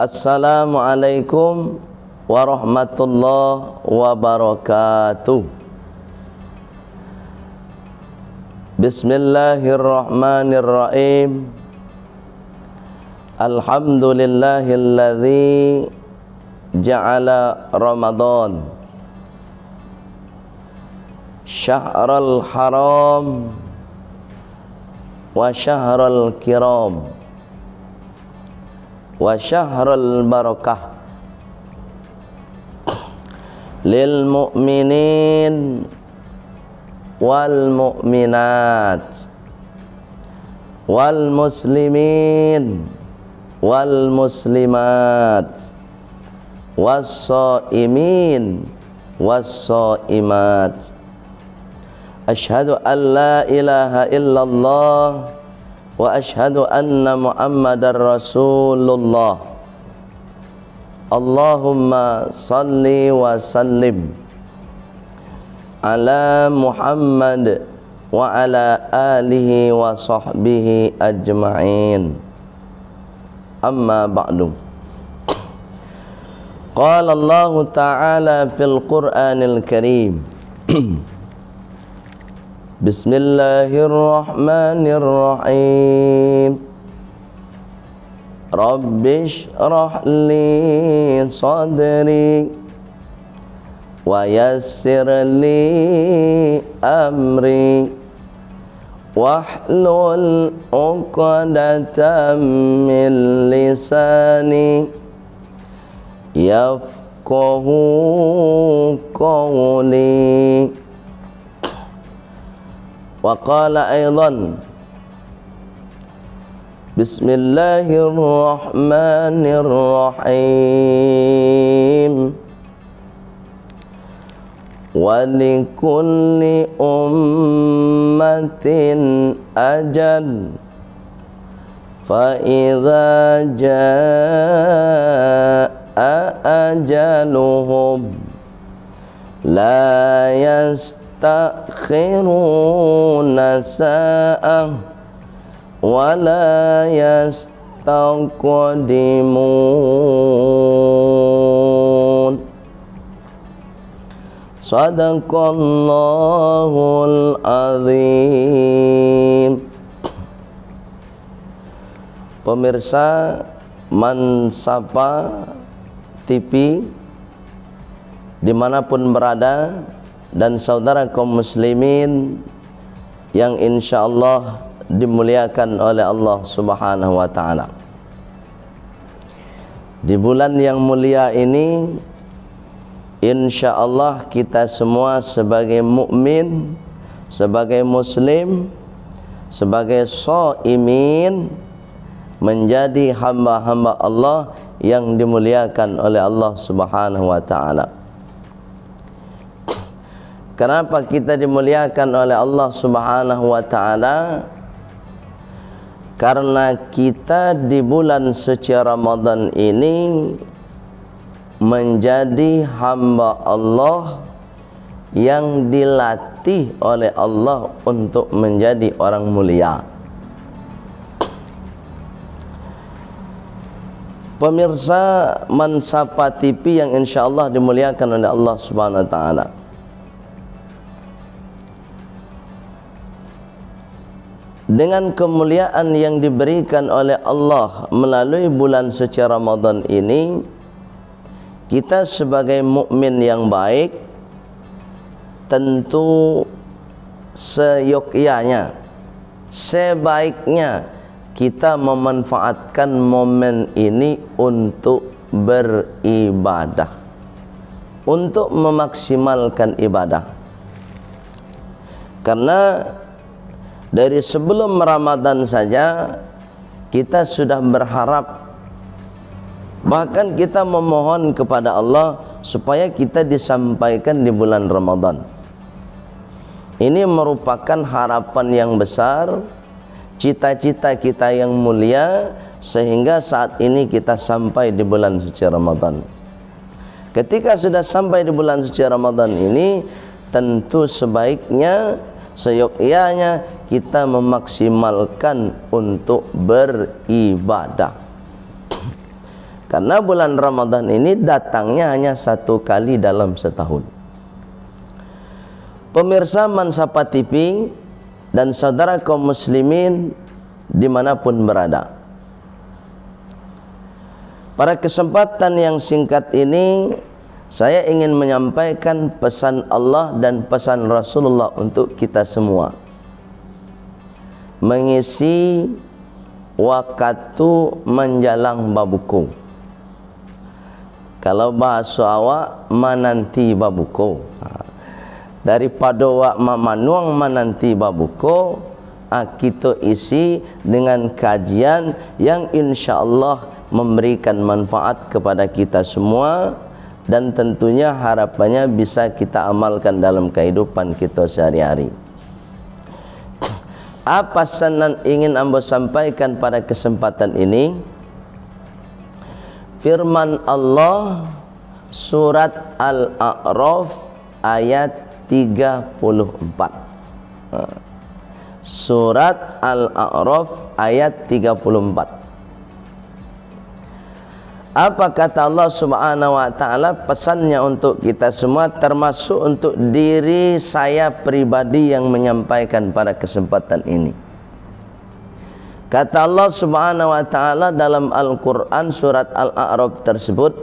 Assalamualaikum warahmatullahi wabarakatuh. Bismillahirrahmanirrahim. Alhamdulillahilladzi ja'ala Ramadan syahrul haram wa syahrul kiram wa syahrul barakah lil mu'minin wal mu'minat wal muslimin wal muslimat was shaimin was shaimat. Asyhadu an la ilaha illallah wa asyhadu anna Muhammadar Rasulullah. Allahumma salli wa sallim ala Muhammad wa ala alihi wa sahbihi ajma'in. Amma ba'du. Qala Allah Ta'ala fil Qur'anil Karim. Bismillahirrahmanirrahim. Rabbi shrah li sadri wa yassir li amri wahlul 'uqdatam min lisani yafqahu qawli. Wa qala aidan Bismillahirrahmanirrahim. Wa likulli ummatin ajal fa idza jaa ajaluhum la yastakhiruna sa'ah wa la yastaqdimun. Sadaqallahul azim. Pemirsa Mansapa TV dimanapun berada, dan saudara kaum muslimin yang insyaallah dimuliakan oleh Allah Subhanahu wa ta'ala. Di bulan yang mulia ini insyaallah kita semua sebagai mukmin, sebagai muslim, sebagai shaimin menjadi hamba-hamba Allah yang dimuliakan oleh Allah Subhanahu wa ta'ala. Kenapa kita dimuliakan oleh Allah Subhanahu wa ta'ala? Karena kita di bulan suci Ramadan ini menjadi hamba Allah yang dilatih oleh Allah untuk menjadi orang mulia. Pemirsa Mansapa TV yang insyaallah dimuliakan oleh Allah Subhanahu wa ta'ala, dengan kemuliaan yang diberikan oleh Allah melalui bulan suci Ramadan ini, kita sebagai mukmin yang baik tentu seyogyanya, sebaiknya kita memanfaatkan momen ini untuk beribadah, untuk memaksimalkan ibadah. Karena dari sebelum Ramadan saja kita sudah berharap, bahkan kita memohon kepada Allah supaya kita disampaikan di bulan Ramadan. Ini merupakan harapan yang besar, cita-cita kita yang mulia, sehingga saat ini kita sampai di bulan suci Ramadan. Ketika sudah sampai di bulan suci Ramadan ini, tentu sebaiknya, seyogyanya kita memaksimalkan untuk beribadah. Karena bulan Ramadan ini datangnya hanya satu kali dalam setahun. Pemirsa Mansapa TV dan saudara kaum muslimin dimanapun berada, pada kesempatan yang singkat ini saya ingin menyampaikan pesan Allah dan pesan Rasulullah untuk kita semua, mengisi waktu menjalang babuku. Kalau bahasa awak menanti babuku, daripada wak mamanuang menanti babuku, kita isi dengan kajian yang insya Allah memberikan manfaat kepada kita semua, dan tentunya harapannya bisa kita amalkan dalam kehidupan kita sehari-hari. Apa pesan ingin Amba sampaikan pada kesempatan ini? Firman Allah surat Al-A'raf ayat 34. Surat Al-A'raf ayat 34. Apa kata Allah Subhanahu wa taala, pesannya untuk kita semua, termasuk untuk diri saya pribadi yang menyampaikan pada kesempatan ini. Kata Allah Subhanahu wa taala dalam Al-Qur'an surat Al-A'raf tersebut,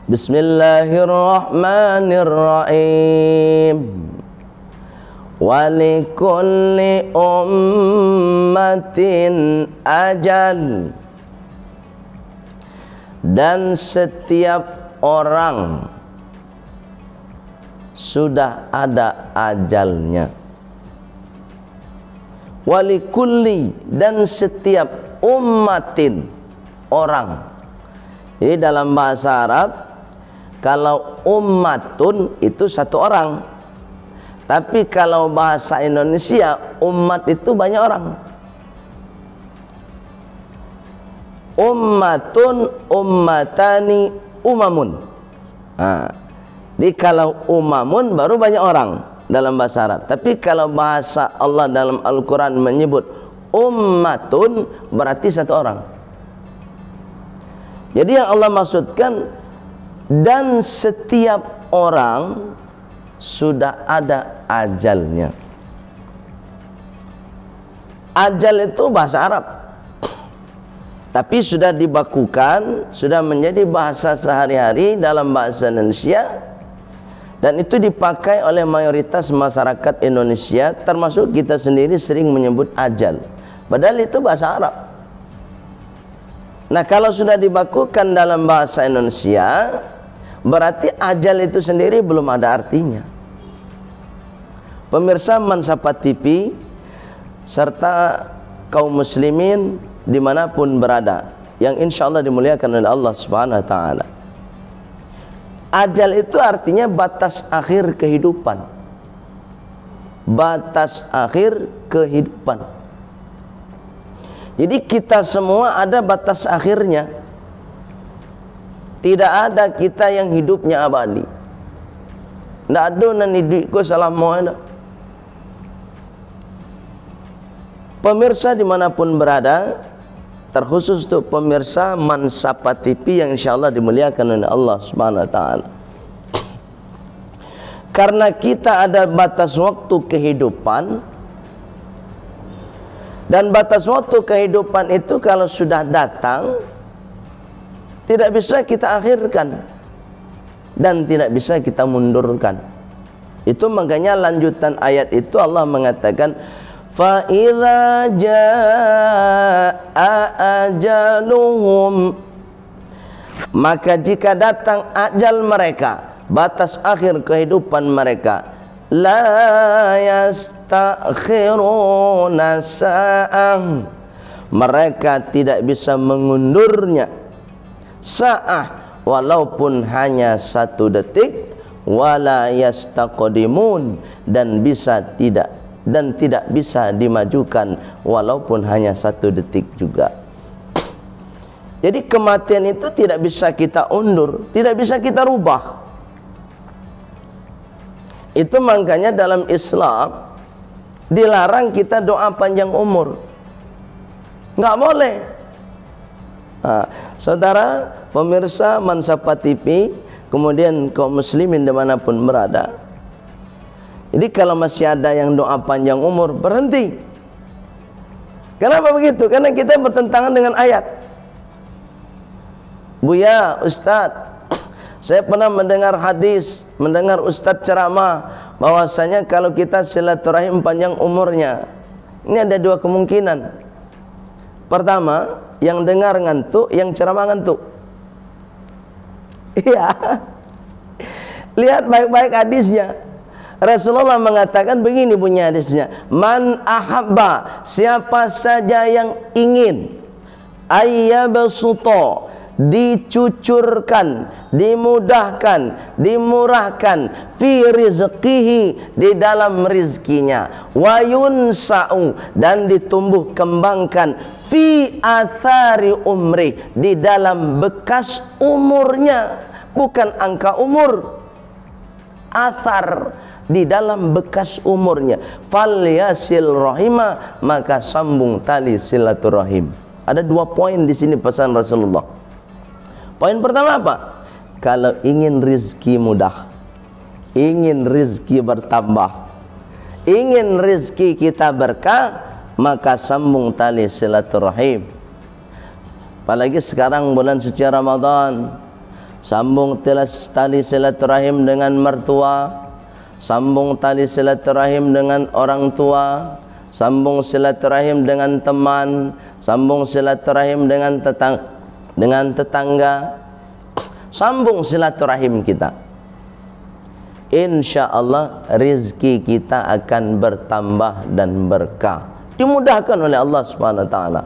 Bismillahirrahmanirrahim. Walikulli ummatin ajal. Dan setiap orang sudah ada ajalnya. Walikulli, dan setiap ummatin, orang. Jadi dalam bahasa Arab, kalau ummatun itu satu orang, tapi kalau bahasa Indonesia umat itu banyak orang. Ummatun, ummatani, umamun. Jadi kalau umamun baru banyak orang dalam bahasa Arab. Tapi kalau bahasa Allah dalam Al-Quran menyebut ummatun, berarti satu orang. Jadi yang Allah maksudkan, dan setiap orang sudah ada ajalnya. Ajal itu bahasa Arab, tapi sudah dibakukan, sudah menjadi bahasa sehari-hari dalam bahasa Indonesia, dan itu dipakai oleh mayoritas masyarakat Indonesia, termasuk kita sendiri sering menyebut ajal, padahal itu bahasa Arab. Nah, kalau sudah dibakukan dalam bahasa Indonesia, berarti ajal itu sendiri belum ada artinya. Pemirsa Mansapa TV serta kaum muslimin dimanapun berada, yang insya Allah dimuliakan oleh Allah Subhanahu wa taala, ajal itu artinya batas akhir kehidupan. Batas akhir kehidupan. Jadi kita semua ada batas akhirnya. Tidak ada kita yang hidupnya abadi. Tidak ada nan hidupku salah mohon. Pemirsa dimanapun berada, terkhusus untuk pemirsa Mansapa TV yang insya Allah dimuliakan oleh Allah Subhanahu wa taala. Karena kita ada batas waktu kehidupan, dan batas waktu kehidupan itu kalau sudah datang tidak bisa kita akhirkan dan tidak bisa kita mundurkan. Itu makanya lanjutan ayat itu Allah mengatakan, fa idza jaa ajaluhum, maka jika datang ajal mereka, batas akhir kehidupan mereka, la yastakhiruna sa'ah, mereka tidak bisa mengundurnya sa'ah, walaupun hanya 1 detik, wala yastaqdimun, dan tidak bisa dimajukan walaupun hanya 1 detik juga. Jadi kematian itu tidak bisa kita undur, tidak bisa kita rubah. Itu makanya dalam Islam dilarang kita doa panjang umur. Nggak boleh. Saudara pemirsa Mansapa TV, kemudian kaum muslimin dimanapun berada, jadi kalau masih ada yang doa panjang umur, berhenti. Kenapa begitu? Karena kita bertentangan dengan ayat. Buya, Ustadz, saya pernah mendengar hadis, mendengar Ustadz ceramah bahwasanya kalau kita silaturahim panjang umurnya. Ini ada dua kemungkinan. Pertama, yang dengar ngantuk, yang ceramah ngantuk. Iya. Lihat baik-baik hadisnya. Rasulullah mengatakan begini bunyi hadisnya, man ahabba, siapa saja yang ingin ayyabsuta, dicucurkan, dimudahkan, dimurahkan fi rizqihi, di dalam rizkinya, wa yunsa'u, dan ditumbuh kembangkan fi athari umri, di dalam bekas umurnya, bukan angka umur, athar, di dalam bekas umurnya. Falyasil rahima, maka sambung tali silaturahim. Ada dua poin di sini pesan Rasulullah. Poin pertama apa? Kalau ingin rizki mudah, ingin rizki bertambah, ingin rizki kita berkah, maka sambung tali silaturahim. Apalagi sekarang bulan suci Ramadan, sambung tali silaturahim dengan mertua, sambung tali silaturahim dengan orang tua, sambung silaturahim dengan teman, sambung silaturahim dengan tetangga, sambung silaturahim kita. Insya Allah rizki kita akan bertambah dan berkah, dimudahkan oleh Allah Subhanahu wa ta'ala.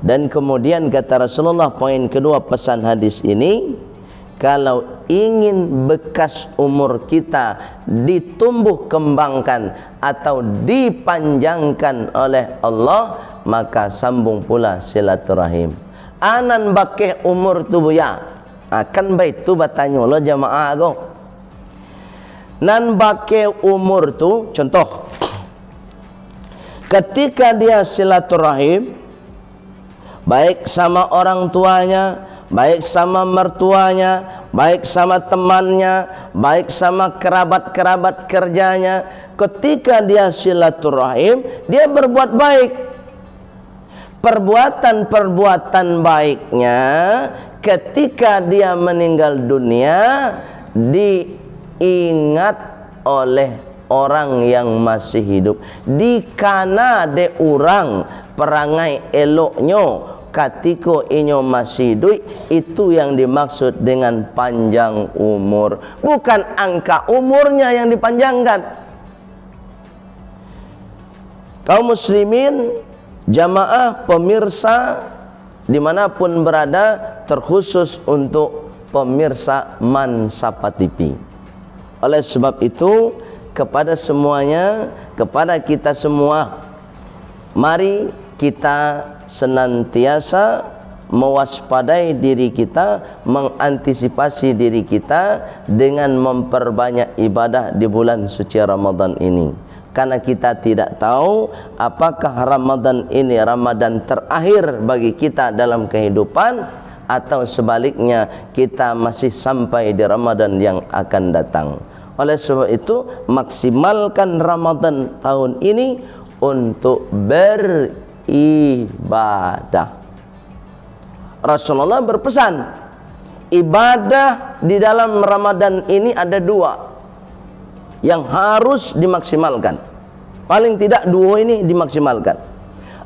Dan kemudian kata Rasulullah, poin kedua pesan hadis ini, kalau ingin bekas umur kita ditumbuh kembangkan atau dipanjangkan oleh Allah, maka sambung pula silaturahim. Anan bakeh umur tu buya, akan baik tu bertanya lo jamaah go. Nan bakeh umur tu, contoh, ketika dia silaturahim, baik sama orang tuanya, baik sama mertuanya, baik sama temannya, baik sama kerabat-kerabat kerjanya, ketika dia silaturahim, dia berbuat baik. Perbuatan-perbuatan baiknya ketika dia meninggal dunia diingat oleh orang yang masih hidup. Dikana de orang perangai eloknya katiko inyo masih hidup, itu yang dimaksud dengan panjang umur, bukan angka umurnya yang dipanjangkan. Kaum muslimin, jamaah, pemirsa dimanapun berada, terkhusus untuk pemirsa Mansapa TV. Oleh sebab itu, kepada semuanya, kepada kita semua, mari kita senantiasa mewaspadai diri kita, mengantisipasi diri kita dengan memperbanyak ibadah di bulan suci Ramadan ini. Karena kita tidak tahu apakah Ramadan ini Ramadan terakhir bagi kita dalam kehidupan, atau sebaliknya kita masih sampai di Ramadan yang akan datang. Oleh sebab itu, maksimalkan Ramadan tahun ini untuk beribadah. Rasulullah berpesan, ibadah di dalam Ramadan ini ada dua yang harus dimaksimalkan. Paling tidak dua ini dimaksimalkan.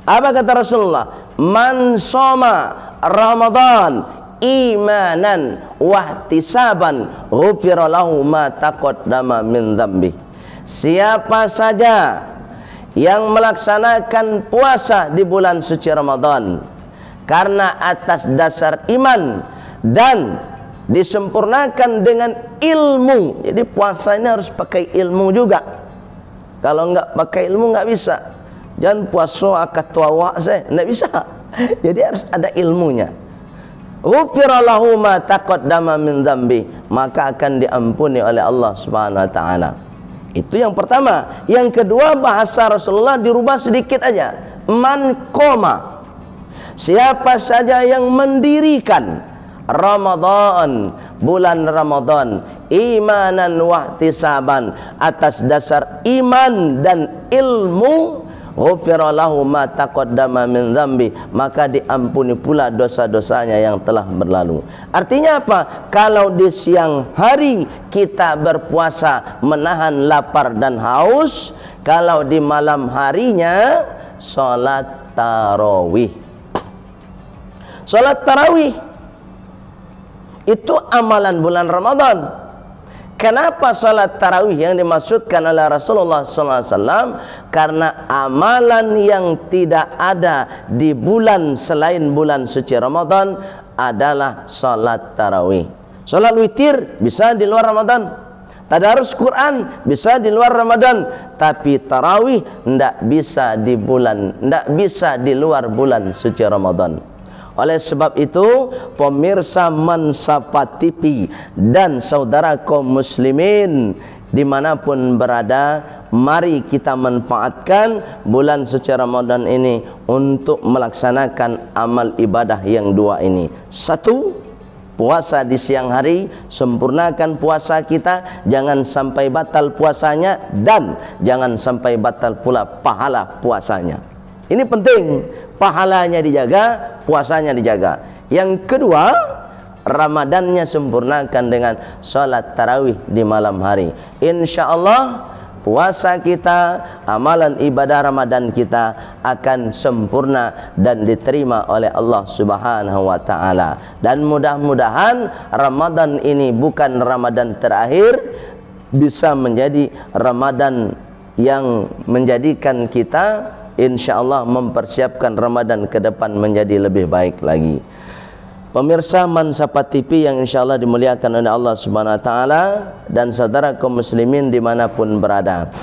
Apa kata Rasulullah? Man soma Ramadan imanan wahtisaban ghufira lahu ma taqaddama min dzambi. Siapa saja yang melaksanakan puasa di bulan suci Ramadan karena atas dasar iman dan disempurnakan dengan ilmu. Jadi puasa ini harus pakai ilmu juga. Kalau enggak pakai ilmu enggak bisa. Jangan puasa akatwa saya, enggak bisa. Jadi harus ada ilmunya. Ghufira lahu ma taqaddama min dzambi, maka akan diampuni oleh Allah Subhanahu wa taala. Itu yang pertama. Yang kedua, bahasa Rasulullah dirubah sedikit aja. Man qoma, Siapa saja yang mendirikan Ramadan, bulan Ramadan, imanan wahtisaban, atas dasar iman dan ilmu, ghufira lahu ma taqaddama min dzambi, maka diampuni pula dosa-dosanya yang telah berlalu. Artinya apa? Kalau di siang hari kita berpuasa menahan lapar dan haus, kalau di malam harinya salat tarawih. Salat tarawih itu amalan bulan Ramadan. Kenapa salat tarawih yang dimaksudkan oleh Rasulullah SAW? Karena amalan yang tidak ada di bulan selain bulan suci Ramadan adalah salat tarawih. Salat witir bisa di luar Ramadan, tadarus Quran bisa di luar Ramadan, tapi tarawih tidak bisa di luar bulan suci Ramadan. Oleh sebab itu, pemirsa Mansapa TV dan saudara kaum muslimin dimanapun berada, mari kita manfaatkan bulan suci Ramadan ini untuk melaksanakan amal ibadah yang dua ini. Satu, puasa di siang hari, sempurnakan puasa kita, jangan sampai batal puasanya, dan jangan sampai batal pula pahala puasanya. Ini penting, pahalanya dijaga, puasanya dijaga. Yang kedua, Ramadannya sempurnakan dengan salat tarawih di malam hari. Insya Allah puasa kita, amalan ibadah Ramadan kita akan sempurna dan diterima oleh Allah Subhanahu wa taala. Dan mudah-mudahan Ramadan ini bukan Ramadan terakhir, bisa menjadi Ramadan yang menjadikan kita insyaallah mempersiapkan Ramadan ke depan menjadi lebih baik lagi. Pemirsa Mansapa TV yang insyaallah dimuliakan oleh Allah Subhanahu wa taala dan saudara kaum muslimin dimanapun berada.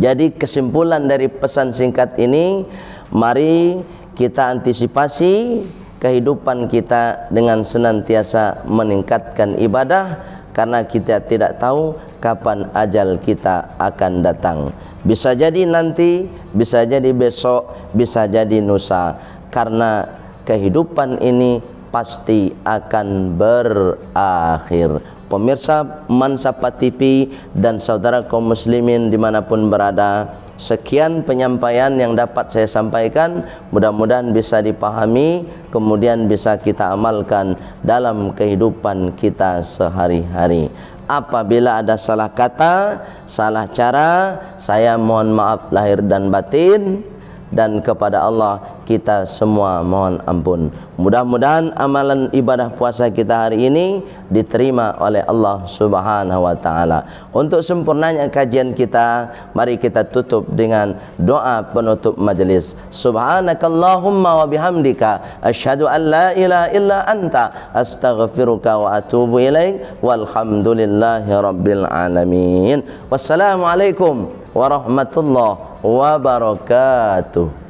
Jadi kesimpulan dari pesan singkat ini, mari kita antisipasi kehidupan kita dengan senantiasa meningkatkan ibadah, karena kita tidak tahu kapan ajal kita akan datang. Bisa jadi nanti, bisa jadi besok, bisa jadi lusa, karena kehidupan ini pasti akan berakhir. Pemirsa Mansapa TV dan saudara kaum muslimin dimanapun berada, sekian penyampaian yang dapat saya sampaikan. Mudah-mudahan bisa dipahami, kemudian bisa kita amalkan dalam kehidupan kita sehari-hari. Apabila ada salah kata, salah cara, saya mohon maaf lahir dan batin, dan kepada Allah kita semua mohon ampun. Mudah-mudahan amalan ibadah puasa kita hari ini diterima oleh Allah Subhanahu wa taala. Untuk sempurnanya kajian kita, mari kita tutup dengan doa penutup majelis. Subhanakallahumma wa bihamdika asyhadu an la ilaha illa anta astaghfiruka wa atubu ilaik, walhamdulillahi rabbil alamin. Wassalamualaikum warahmatullahi wabarakatuh.